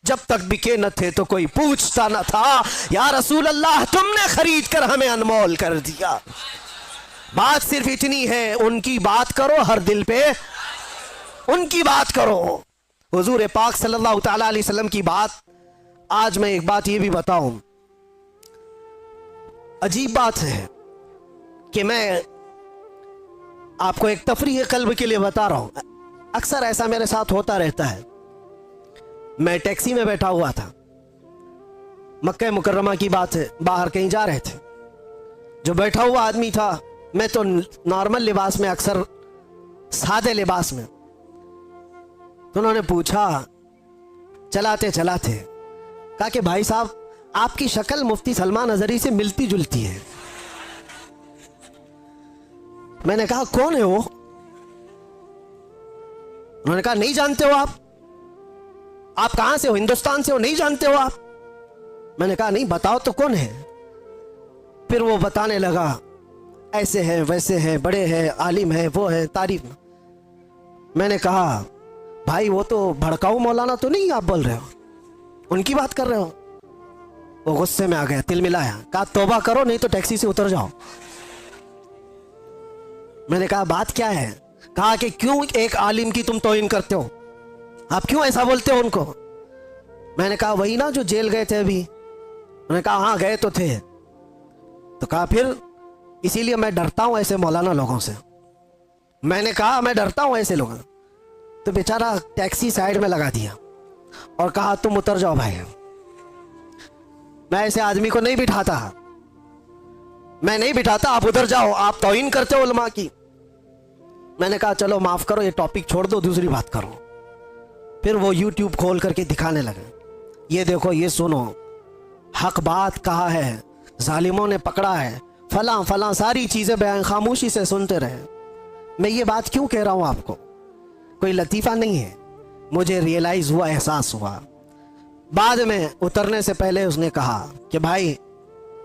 जब तक बिके न थे तो कोई पूछता न था, या रसूल अल्लाह तुमने खरीद कर हमें अनमोल कर दिया। बात सिर्फ इतनी है, उनकी बात करो, हर दिल पे उनकी बात करो। हुजूर पाक सल्लल्लाहु तआला अलैहि वसल्लम की बात। आज मैं एक बात ये भी बताऊं, अजीब बात है कि मैं आपको एक तफरीह कल्ब के लिए बता रहा हूं। अक्सर ऐसा मेरे साथ होता रहता है। मैं टैक्सी में बैठा हुआ था, मक्का मुकर्रमा की बात है, बाहर कहीं जा रहे थे। जो बैठा हुआ आदमी था, मैं तो नॉर्मल लिबास में, अक्सर सादे लिबास में, तो उन्होंने पूछा चलाते चलाते, कहा कि भाई साहब आपकी शक्ल मुफ्ती सलमान अजहरी से मिलती जुलती है। मैंने कहा कौन है वो? उन्होंने कहा नहीं जानते हो आप कहां से हो? हिंदुस्तान से हो? नहीं जानते हो आप? मैंने कहा नहीं, बताओ तो कौन है। फिर वो बताने लगा, ऐसे है वैसे है, बड़े हैं, आलिम है, वो है, तारीफ। मैंने कहा भाई वो तो भड़काऊ मौलाना तो नहीं आप बोल रहे हो, उनकी बात कर रहे हो? वो गुस्से में आ गया, तिल मिलाया, कहा तौबा करो नहीं तो टैक्सी से उतर जाओ। मैंने कहा बात क्या है? कहा कि क्यों एक आलिम की तुम तौहीन करते हो, आप क्यों ऐसा बोलते हो उनको? मैंने कहा वही ना जो जेल गए थे अभी। उन्होंने कहा हाँ गए तो थे। तो कहा फिर इसीलिए मैं डरता हूं ऐसे मौलाना लोगों से। मैंने कहा मैं डरता हूं ऐसे लोगों। तो बेचारा टैक्सी साइड में लगा दिया और कहा तुम उतर जाओ भाई। मैं ऐसे आदमी को नहीं बिठाता, मैं नहीं बिठाता, आप उधर जाओ, आप तौहीन करते हो उलमा की। मैंने कहा चलो माफ करो, ये टॉपिक छोड़ दो, दूसरी बात करो। फिर वो यूट्यूब खोल करके दिखाने लगे, ये देखो, ये सुनो, हक बात कहा है, जालिमों ने पकड़ा है, फलां फलां सारी चीजें बयान, खामोशी से सुनते रहे। मैं ये बात क्यों कह रहा हूं आपको, कोई लतीफ़ा नहीं है, मुझे रियलाइज हुआ, एहसास हुआ। बाद में उतरने से पहले उसने कहा कि भाई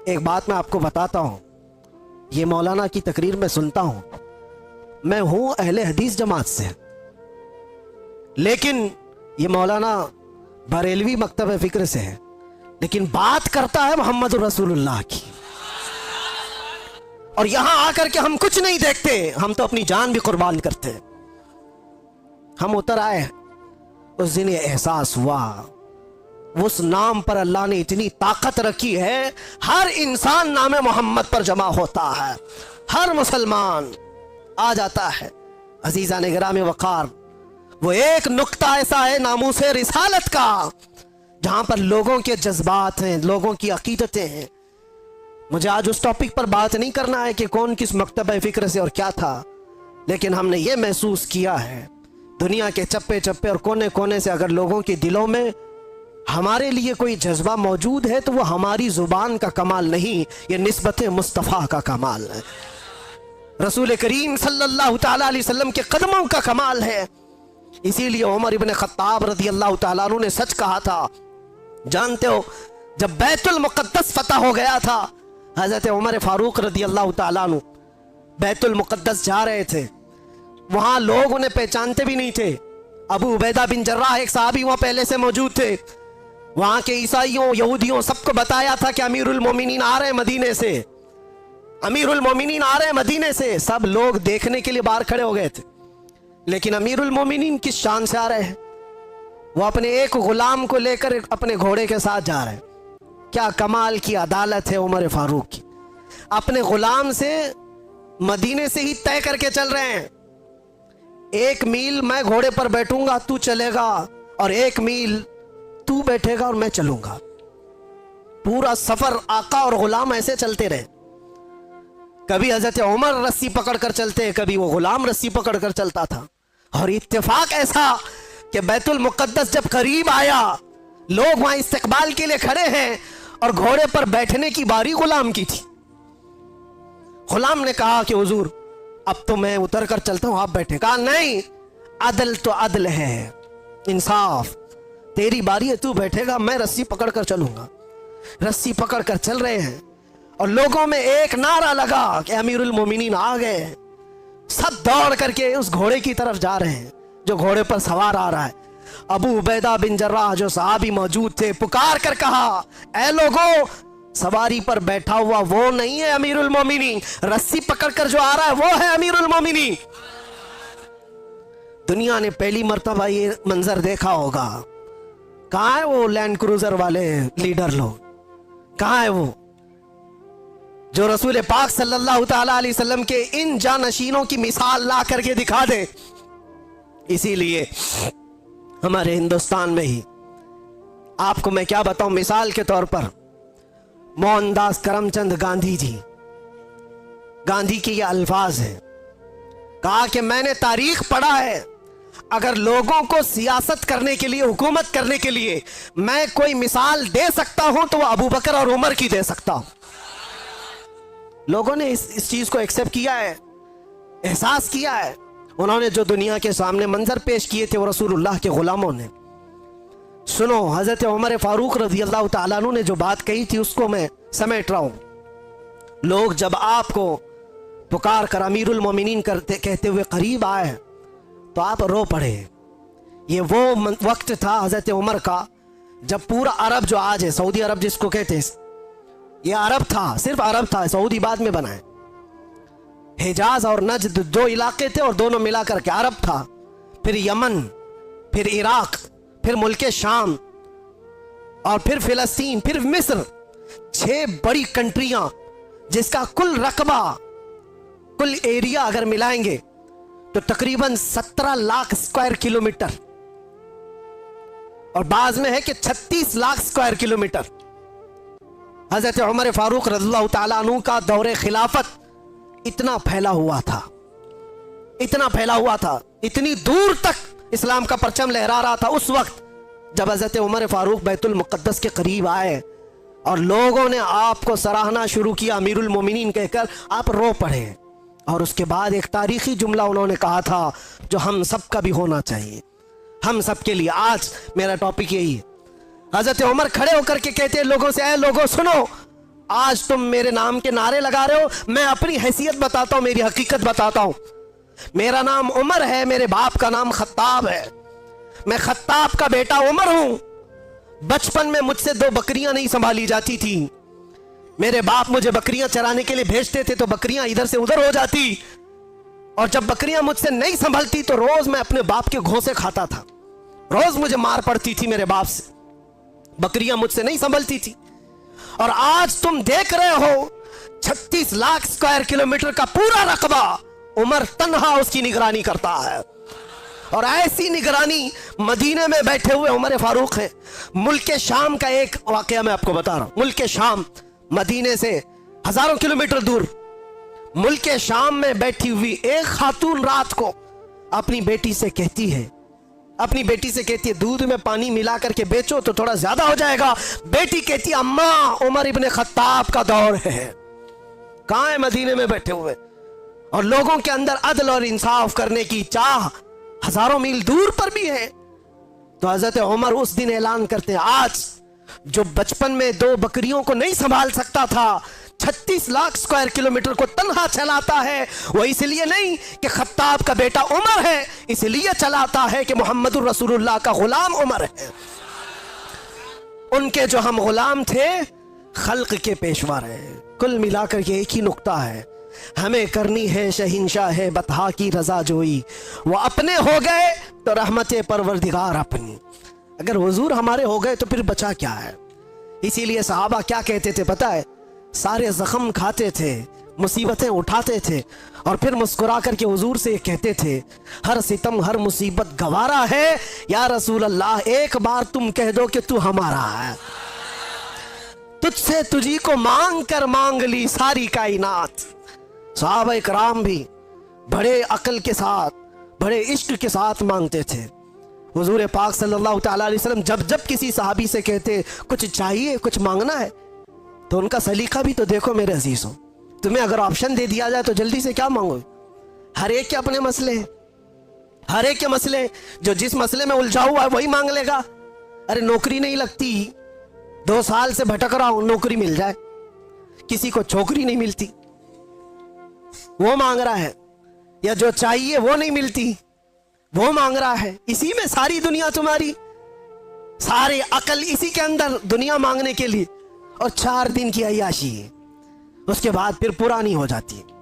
एक बात मैं आपको बताता हूँ, ये मौलाना की तकरीर में सुनता हूँ, मैं हूँ अहले हदीस जमात से, लेकिन ये मौलाना बरेलवी मकतब फिक्र से है, लेकिन बात करता है मोहम्मद रसूलुल्लाह की। और यहां आकर के हम कुछ नहीं देखते, हम तो अपनी जान भी कुर्बान करते हैं। हम उतर आए, उस दिन ये एहसास हुआ, उस नाम पर अल्लाह ने इतनी ताकत रखी है, हर इंसान नाम मोहम्मद पर जमा होता है, हर मुसलमान आ जाता है। अजीजा ने गिराम वक़ार, वो एक नुक्ता ऐसा है नामूसे रिसालत का, जहां पर लोगों के जज्बात हैं, लोगों की अकीदतें हैं। मुझे आज उस टॉपिक पर बात नहीं करना है कि कौन किस मकतब फिक्र से और क्या था, लेकिन हमने ये महसूस किया है दुनिया के चप्पे चप्पे और कोने कोने से अगर लोगों के दिलों में हमारे लिए कोई जज्बा मौजूद है तो वो हमारी जुबान का कमाल नहीं, ये निस्बत मुस्तफ़ा का कमाल है, रसूल करीम सल्लल्लाहु ताला अलैहि वसल्लम के कदमों का कमाल है। इसीलिए उमर इब्न खत्ताब रज़ी अल्लाह ताला अन्हु ने सच कहा था। जानते हो, जब बैतुल मुक़द्दस फतह हो गया था, हज़रत उमर फारूक रज़ी अल्लाह ताला अन्हु बैतुल मुक़द्दस जा रहे थे, वहां लोग उन्हें पहचानते भी नहीं थे। अबू उबैदा बिन जर्राह एक सहाबी वहां पहले से मौजूद थे। वहां के ईसाइयों यहूदियों सबको बताया था कि अमीरुल मोमिनीन आ रहे हैं मदीने से, अमीरुल मोमिनीन आ रहे हैं मदीने से। सब लोग देखने के लिए बाहर खड़े हो गए थे, लेकिन अमीरुल मोमिनीन किस शान से आ रहे हैं? वो अपने एक गुलाम को लेकर अपने घोड़े के साथ जा रहे हैं। क्या कमाल की अदालत है उमर फारूक की, अपने गुलाम से मदीने से ही तय करके चल रहे हैं, 1 मील मैं घोड़े पर बैठूंगा तू चलेगा, और 1 मील तू बैठेगा और मैं चलूंगा। पूरा सफर आका और गुलाम ऐसे चलते रहे। कभी हजरत उमर रस्सी पकड़ कर चलते, कभी वो गुलाम रस्सी पकड़ कर चलता था। और इत्तेफाक ऐसा कि बैतुल मुक़द्दस जब करीब आया, लोग वहां इस्तकबाल के लिए खड़े हैं और घोड़े पर बैठने की बारी गुलाम की थी। गुलाम ने कहा कि हुजूर अब तो मैं उतर कर चलता हूं, आप बैठे। कहा नहीं, अदल तो अदल है, इंसाफ, तेरी बारी है, तू बैठेगा, मैं रस्सी पकड़ कर चलूंगा। रस्सी पकड़ कर चल रहे हैं और लोगों में एक नारा लगा कि अमीरुल मोमिनीन आ गए। सब दौड़ करके उस घोड़े की तरफ जा रहे हैं जो घोड़े पर सवार आ रहा है। अबू उबैदा बिन जर्राह जो सहाबी मौजूद थे, पुकार कर कहा, ऐ लोगों, सवारी पर बैठा हुआ वो नहीं है अमीरुल मोमिनीन, रस्सी पकड़कर जो आ रहा है वो है अमीरुल मोमिनीन। दुनिया ने पहली मर्तबा ये मंजर देखा होगा। कहाँ है वो लैंड क्रूजर वाले लीडर लोग, कहाँ है वो जो रसूल पाक सल्लल्लाहु ताला अलैहि वसल्लम के इन जानशीनों की मिसाल ला करके दिखा दे। इसीलिए हमारे हिंदुस्तान में ही आपको मैं क्या बताऊं, मिसाल के तौर पर मोहनदास करमचंद गांधी जी, गांधी के ये अल्फाज हैं, कहा कि मैंने तारीख पढ़ा है, अगर लोगों को सियासत करने के लिए, हुकूमत करने के लिए मैं कोई मिसाल दे सकता हूं तो वो अबू बकर और उमर की दे सकता हूं। लोगों ने इस चीज को एक्सेप्ट किया है, एहसास किया है। उन्होंने जो दुनिया के सामने मंजर पेश किए थे वो रसूलुल्लाह के गुलामों ने। सुनो, हजरत उमर फारूक रज़ी अल्लाह तआला अन्हु ने जो बात कही थी उसको मैं समेट रहा हूं। लोग जब आपको पुकार कर अमीरुल मोमिनीन कहते हुए करीब आए तो आप रो पड़े। ये वो वक्त था हजरत उमर का जब पूरा अरब जो आज है सऊदी अरब जिसको कहते हैं, ये अरब था, सिर्फ अरब था, सऊदी बाद में बना है। हिजाज और नजद दो इलाके थे और दोनों मिलाकर के अरब था। फिर यमन, फिर इराक, फिर मुल्के शाम और फिर फिलिस्तीन, फिर मिस्र, 6 बड़ी कंट्रियां जिसका कुल रकबा, कुल एरिया अगर मिलाएंगे तो तकरीबन 17 लाख स्क्वायर किलोमीटर, और बाद में है कि 36 लाख स्क्वायर किलोमीटर। हजरत उमर फारूक रज़ियल्लाहु ताला अन्हु का दौरे खिलाफत इतना फैला हुआ था, इतना फैला हुआ था, इतनी दूर तक इस्लाम का परचम लहरा रहा था। उस वक्त जब हजरत उमर फारूक बैतुल मुक़द्दस के करीब आए और लोगों ने आपको सराहना शुरू किया अमीरुल मोमिनीन कहकर, आप रो पड़े। और उसके बाद एक तारीखी जुमला उन्होंने कहा था जो हम सब का भी होना चाहिए, हम सब के लिए। आज मेरा टॉपिक यही है। हजरत उमर खड़े होकर के कहते हैं लोगों से, ऐ लोगों सुनो, आज तुम मेरे नाम के नारे लगा रहे हो, मैं अपनी हैसियत बताता हूं, मेरी हकीकत बताता हूं। मेरा नाम उमर है, मेरे बाप का नाम खत्ताब है, मैं खत्ताब का बेटा उमर हूं। बचपन में मुझसे 2 बकरियां नहीं संभाली जाती थी, मेरे बाप मुझे बकरियां चराने के लिए भेजते थे तो बकरियां इधर से उधर हो जाती, और जब बकरियां मुझसे नहीं संभलती तो रोज मैं अपने बाप के घोंसे खाता था, रोज मुझे मार पड़ती थी मेरे बाप से, बकरियां मुझसे नहीं संभलती थी। और आज तुम देख रहे हो 36 लाख स्क्वायर किलोमीटर का पूरा रकबा उमर तन्हा उसकी निगरानी करता है। और ऐसी निगरानी मदीने में बैठे हुए उमर फारूक है। मुल्क शाम का एक वाकया मैं आपको बता रहा हूं। मुल्क शाम मदीने से हजारों किलोमीटर दूर, मुल्क शाम में बैठी हुई एक खातून रात को अपनी बेटी से कहती है, दूध में पानी मिला करके बेचो तो थोड़ा ज्यादा हो जाएगा। बेटी कहती है, अम्मा उमर इब्ने खत्ताब का दौर है। कहां है? मदीने में बैठे हुए, और लोगों के अंदर अदल और इंसाफ करने की चाह हजारों मील दूर पर भी है। तो हजरत उमर उस दिन ऐलान करते हैं, आज जो बचपन में 2 बकरियों को नहीं संभाल सकता था, 36 लाख स्क्वायर किलोमीटर को तन्हा चलाता है, वो इसलिए नहीं कि खत्ताब का बेटा उमर है, इसलिए चलाता है कि मोहम्मदुर रसूलुल्लाह का गुलाम उमर है। उनके जो हम गुलाम थे, खल्क के पेशवा रहे। कुल मिलाकर ये एक ही नुक्ता है, हमें करनी है शहिंशाह बतहा की रजा जोई, वो अपने हो गए तो रहमत परवरदिगार अपनी। अगर हुजूर हमारे हो गए तो फिर बचा क्या है? इसीलिए सहाबा क्या कहते थे पता है? सारे जख्म खाते थे, मुसीबतें उठाते थे, और फिर मुस्कुरा करके हुजूर से कहते थे, हर सितम हर मुसीबत गवारा है, या रसूल अल्लाह एक बार तुम कह दो कि तू हमारा है। तुझसे तुझी को मांग कर मांग ली सारी कायनात। सहाबा इकराम भी बड़े अकल के साथ, बड़े इश्क के साथ मांगते थे। हुजूर पाक सल्लल्लाहु ताला अलैहि वसल्लम जब जब किसी सहाबी से कहते कुछ चाहिए, कुछ मांगना है, तो उनका सलीका भी तो देखो मेरे अजीजों। तुम्हें अगर ऑप्शन दे दिया जाए तो जल्दी से क्या मांगोगे? हर एक के अपने मसले हैं, हर एक के मसले, जो जिस मसले में उलझा हुआ है वही मांग लेगा। अरे नौकरी नहीं लगती, 2 साल से भटक रहा हूं, नौकरी मिल जाए। किसी को छोकरी नहीं मिलती, वो मांग रहा है, या जो चाहिए वो नहीं मिलती, وہ مانگ رہا ہے, اسی میں ساری دنیا تمہاری, سارے عقل اسی کے اندر دنیا مانگنے کے لیے, اور 4 دن کی عیاشی ہے, اس کے بعد پھر پرانی ہو جاتی ہے.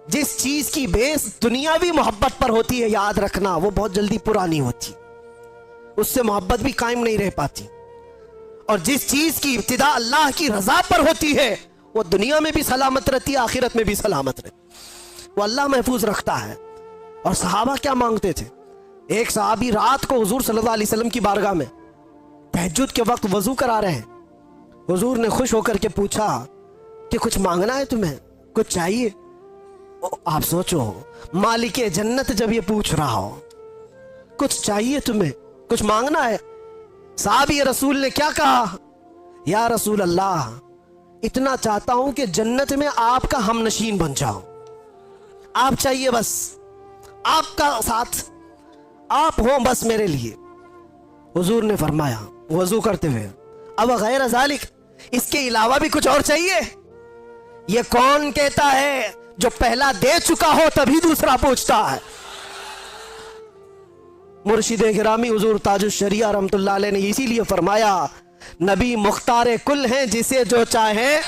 جس چیز کی بیس دنیاوی محبت پر ہوتی ہے, یاد رکھنا, وہ بہت جلدی پرانی ہوتی, اس سے محبت بھی قائم نہیں رہ پاتی. اور جس چیز کی ابتدا اللہ کی رضا پر ہوتی ہے, وہ دنیا میں بھی سلامت رہتی ہے, آخرت میں بھی سلامت رہتی, وہ اللہ محفوظ رکھتا ہے. اور صحابہ کیا مانگتے تھے؟ ایک صحابی رات کو حضور صلی اللہ علیہ وسلم کی بارگاہ میں تہجد کے وقت وضو کرا رہے ہیں. حضور نے خوش ہو کر کے پوچھا کہ کچھ مانگنا ہے تمہیں, کچھ چاہیے؟ آپ سوچو, مالک جنت جب یہ پوچھ رہا ہو, کچھ چاہیے تمہیں, کچھ مانگنا ہے؟ صحابی رسول نے کیا کہا؟ یا رسول اللہ, اتنا چاہتا ہوں کہ جنت میں آپ کا ہم نشین بن جاؤں, آپ چاہیے بس, آپ کا ساتھ, آپ ہوں بس میرے لیے. حضور نے فرمایا وضو کرتے ہوئے, اب غیر ذالک, اس کے علاوہ بھی کچھ اور چاہیے؟ یہ کون کہتا ہے جو پہلا دے چکا ہو تبھی دوسرا پوچھتا ہے؟ مرشد گرامی حضور تاج الشریعہ رحمت اللہ علیہ نے اسی لیے فرمایا, نبی مختار کل ہیں, جسے جو چاہے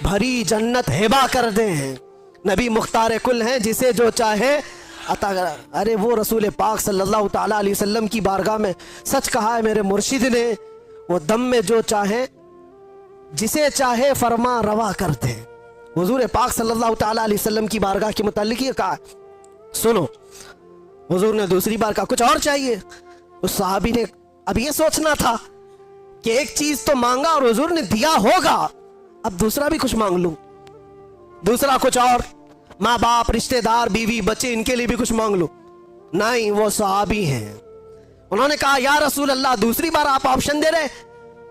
بھری جنت ہبا کر دیں. نبی مختار کل ہیں, جسے جو چاہے عطا کر. ارے وہ رسول پاک صلی اللہ تعالی علیہ وسلم کی بارگاہ میں سچ کہا ہے میرے مرشد نے, وہ دم میں جو چاہے جسے چاہے فرما روا کرتے ہیں. حضور پاک صلی اللہ تعالی علیہ وسلم کی بارگاہ کے متعلق یہ کہا. سنو, حضور نے دوسری بار کہا کچھ اور چاہیے. اس صحابی نے اب یہ سوچنا تھا کہ ایک چیز تو مانگا اور حضور نے دیا ہوگا, اب دوسرا بھی کچھ مانگ لوں, دوسرا کچھ اور, ماں باپ, رشتہ دار, بیوی, بچے, ان کے لیے بھی کچھ مانگ لوں. نہیں, وہ صحابی ہیں, انہوں نے کہا یا رسول اللہ, دوسری بار آپ آپشن دے رہے,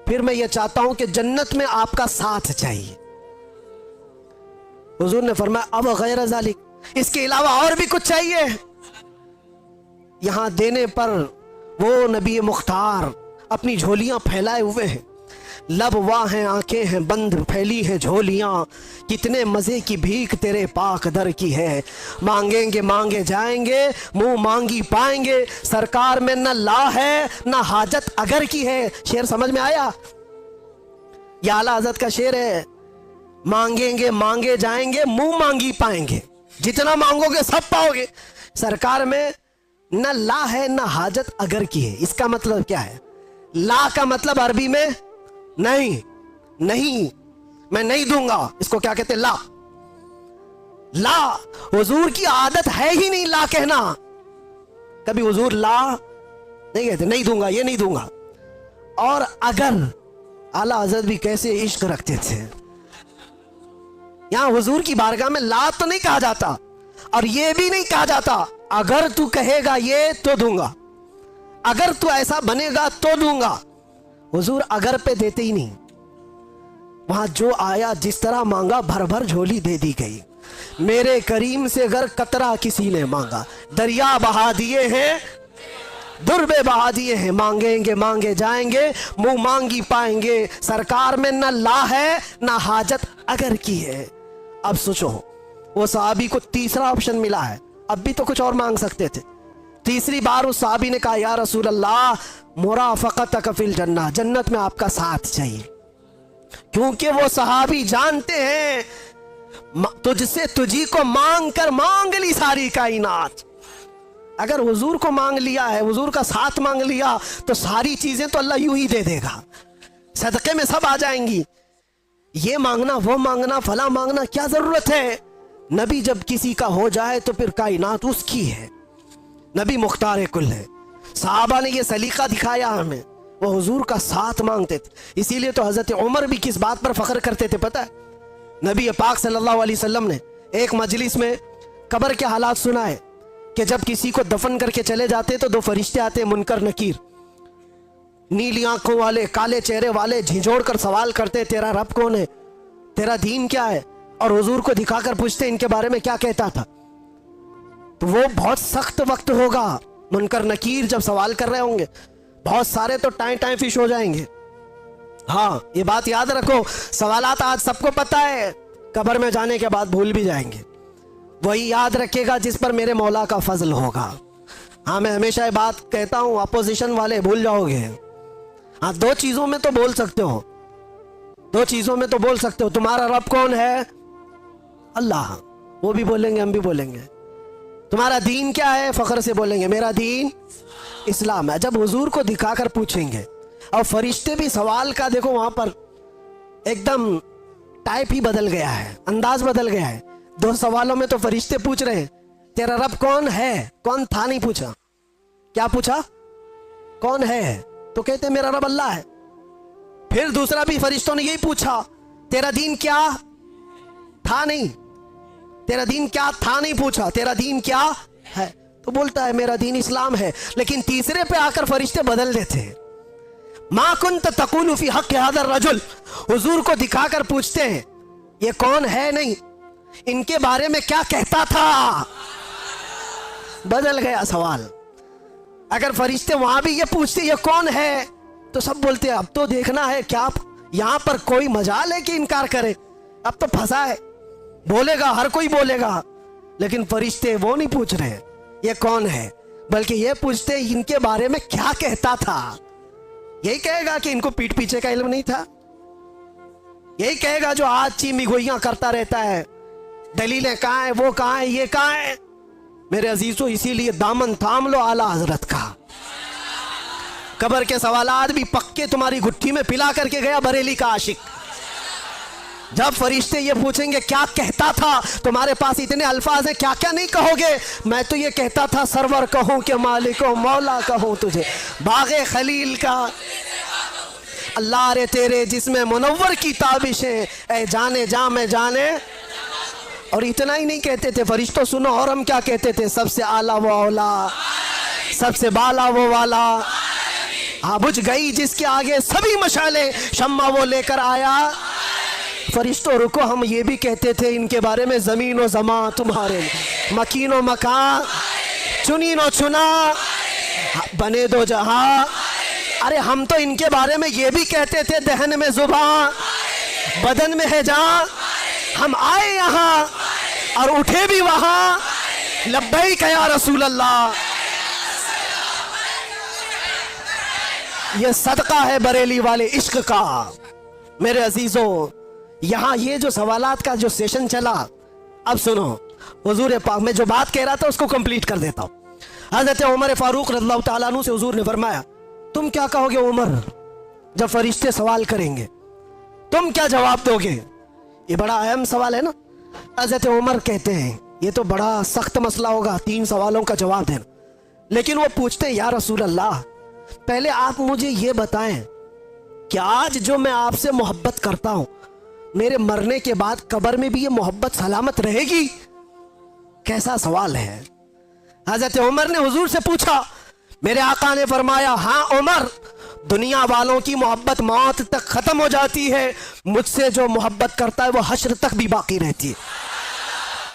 پھر میں یہ چاہتا ہوں کہ جنت میں آپ کا ساتھ چاہیے. حضور نے فرمایا اب غیر ذالک, اس کے علاوہ اور بھی کچھ چاہیے؟ یہاں دینے پر وہ نبی مختار اپنی جھولیاں پھیلائے ہوئے ہیں, لب واہ ہیں, آنکھیں ہیں بند, پھیلی ہیں جھولیاں, کتنے مزے کی بھیک تیرے پاک در کی ہے, مانگیں گے مانگے جائیں گے, منہ مانگی پائیں گے, سرکار میں نہ لا ہے نہ حاجت اگر کی ہے. شعر سمجھ میں آیا؟ یہ اعلیٰ حضرت کا شعر ہے, مانگیں گے مانگے جائیں گے, منہ مانگی پائیں گے, جتنا مانگو گے سب پاؤ گے, سرکار میں نہ لا ہے نہ حاجت اگر کی ہے. اس کا مطلب کیا ہے؟ لا کا مطلب عربی میں نہیں, نہیں, میں نہیں دوں گا, اس کو کیا کہتے؟ لا. لا حضور کی عادت ہے ہی نہیں لا کہنا, کبھی حضور لا نہیں کہتے, نہیں دوں گا, یہ نہیں دوں گا. اور اگر, اعلیٰ حضرت بھی کیسے عشق رکھتے تھے, یہاں حضور کی بارگاہ میں لا تو نہیں کہا جاتا, اور یہ بھی نہیں کہا جاتا اگر تو کہے گا یہ تو دوں گا, اگر تو ایسا بنے گا تو دوں گا. حضور اگر پہ دیتے ہی نہیں, وہاں جو آیا جس طرح مانگا بھر بھر جھولی دے دی گئی. میرے کریم سے گر قطرہ کسی نے مانگا, دریا بہا دیے ہیں, دربے بہا دیے ہیں, مانگیں گے مانگے جائیں گے, منہ مانگی پائیں گے, سرکار میں نہ لا ہے نہ حاجت اگر کی ہے. اب سوچو, وہ صحابی کو تیسرا آپشن ملا ہے, اب بھی تو کچھ اور مانگ سکتے تھے. تیسری بار اس صحابی نے کہا یا رسول اللہ, مرافقتک فی الجنہ, جنت میں آپ کا ساتھ چاہیے. کیونکہ وہ صحابی جانتے ہیں تجھ سے تجھی کو مانگ کر مانگ لی ساری کائنات. اگر حضور کو مانگ لیا ہے, حضور کا ساتھ مانگ لیا, تو ساری چیزیں تو اللہ یوں ہی دے دے گا, صدقے میں سب آ جائیں گی. یہ مانگنا وہ مانگنا فلاں مانگنا کیا ضرورت ہے؟ نبی جب کسی کا ہو جائے تو پھر کائنات اس کی ہے, نبی مختار کل ہے. صحابہ نے یہ سلیقہ دکھایا ہمیں, وہ حضور کا ساتھ مانگتے تھے. اسی لیے تو حضرت عمر بھی کس بات پر فخر کرتے تھے پتہ ہے؟ نبی پاک صلی اللہ علیہ وسلم نے ایک مجلس میں قبر کے حالات سنائے کہ جب کسی کو دفن کر کے چلے جاتے تو 2 فرشتے آتے, منکر نکیر, نیلی آنکھوں والے, کالے چہرے والے, جھنجھوڑ کر سوال کرتے تیرا رب کون ہے, تیرا دین کیا ہے, اور حضور کو دکھا کر پوچھتے ان کے بارے میں کیا کہتا تھا. تو وہ بہت سخت وقت ہوگا, منکر نکیر جب سوال کر رہے ہوں گے, بہت سارے تو ٹائم فش ہو جائیں گے. ہاں یہ بات یاد رکھو, سوالات آج سب کو پتہ ہے, قبر میں جانے کے بعد بھول بھی جائیں گے. वही याद रखेगा जिस पर मेरे मौला का फजल होगा। हाँ, मैं हमेशा ये बात कहता हूँ, अपोजिशन वाले भूल जाओगे। हाँ, दो चीजों में तो बोल सकते हो, दो चीजों में तो बोल सकते हो। तुम्हारा रब कौन है? अल्लाह, वो भी बोलेंगे, हम भी बोलेंगे। तुम्हारा दीन क्या है? फख्र से बोलेंगे मेरा दीन इस्लाम है। जब हुजूर को दिखाकर पूछेंगे, और फरिश्ते भी सवाल का देखो वहां पर एकदम टाइप ही बदल गया है, अंदाज बदल गया है। दो सवालों में तो फरिश्ते पूछ रहे हैं तेरा रब कौन है, कौन था नहीं पूछा। क्या पूछा? कौन है? तो कहते मेरा रब अल्लाह है। फिर दूसरा भी फरिश्तों ने यही पूछा तेरा दीन क्या था, नहीं तेरा दीन क्या था नहीं पूछा, तेरा दीन क्या है, तो बोलता है मेरा दीन इस्लाम है। लेकिन तीसरे पे आकर फरिश्ते बदल देते हैं। मा कुन्त तक़ूलु फी हक़्क़ि हाज़ा रजुल, हुजूर को दिखाकर पूछते हैं ये कौन है, नहीं इनके बारे में क्या कहता था। बदल गया सवाल। अगर फरिश्ते वहां भी ये पूछते ये कौन है, तो सब बोलते हैं अब तो देखना है क्या यहां पर कोई मजाल है कि इनकार करे, अब तो फंसा है, बोलेगा हर कोई बोलेगा। लेकिन फरिश्ते वो नहीं पूछ रहे ये कौन है, बल्कि ये पूछते इनके बारे में क्या कहता था। यही कहेगा कि इनको पीठ पीछे का इल्म नहीं था, यही कहेगा जो आज चीमी गोइयां करता रहता है, दलीलें कहाँ है, वो कहाँ है, ये कहाँ है। मेरे अजीजों, इसीलिए दामन थाम लो आला हजरत का। कब्र के सवालात भी पक्के तुम्हारी गुट्ठी में पिला करके गया बरेली का आशिक। जब फरिश्ते ये पूछेंगे क्या कहता था, तुम्हारे पास इतने अल्फाज हैं, क्या क्या नहीं कहोगे। मैं तो ये कहता था सरवर कहूं कि मालिक मौला कहूं तुझे, बागे खलील का अल्लाह रे तेरे जिसमें मुनव्वर की ताबिशें, ऐ जाने जा में जाने। और इतना ही नहीं कहते थे फरिश्तों, सुनो और हम क्या कहते थे, सबसे आला वो औला, सबसे बाला वो वाला। हाँ, बुझ गई जिसके आगे सभी मशाले, शम्मा वो लेकर आया। फरिश्तों रुको, हम ये भी कहते थे इनके बारे में, जमीन व जमा तुम्हारे, मकीन व मकान, चुनी नो चुना, बने दो जहां। अरे हम तो इनके बारे में ये भी कहते थे दहन में जुबान, बदन में है जान। हम आए यहाँ और उठे भी वहां, लब्बैक या रसूल अल्लाह। ये सदका है बरेली वाले इश्क का। मेरे अजीजों, यहाँ ये जो सवालात का जो सेशन चला, अब सुनो हुजूर पाक, मैं जो बात कह रहा था उसको कंप्लीट कर देता हूँ। हजरत उमर फारूक रज़ियल्लाहु ताला अन्हु से हुजूर ने फरमाया तुम क्या कहोगे उमर, जब फरिश्ते सवाल करेंगे तुम क्या जवाब दोगे? ये बड़ा अहम सवाल है ना। हजरत उमर कहते हैं ये तो बड़ा सख्त मसला होगा, 3 सवालों का जवाब देना। लेकिन वो पूछते हैं या रसूल अल्लाह, पहले आप मुझे ये बताएं कि आज जो मैं आपसे मोहब्बत करता हूं, मेरे मरने के बाद कब्र में भी ये मोहब्बत सलामत रहेगी? कैसा सवाल है। हजरत उमर ने हुजूर से पूछा, मेरे आका ने फरमाया हाँ उमर, दुनिया वालों की मोहब्बत मौत तक खत्म हो जाती है, मुझसे जो मोहब्बत करता है वो हश्र तक भी बाकी रहती है।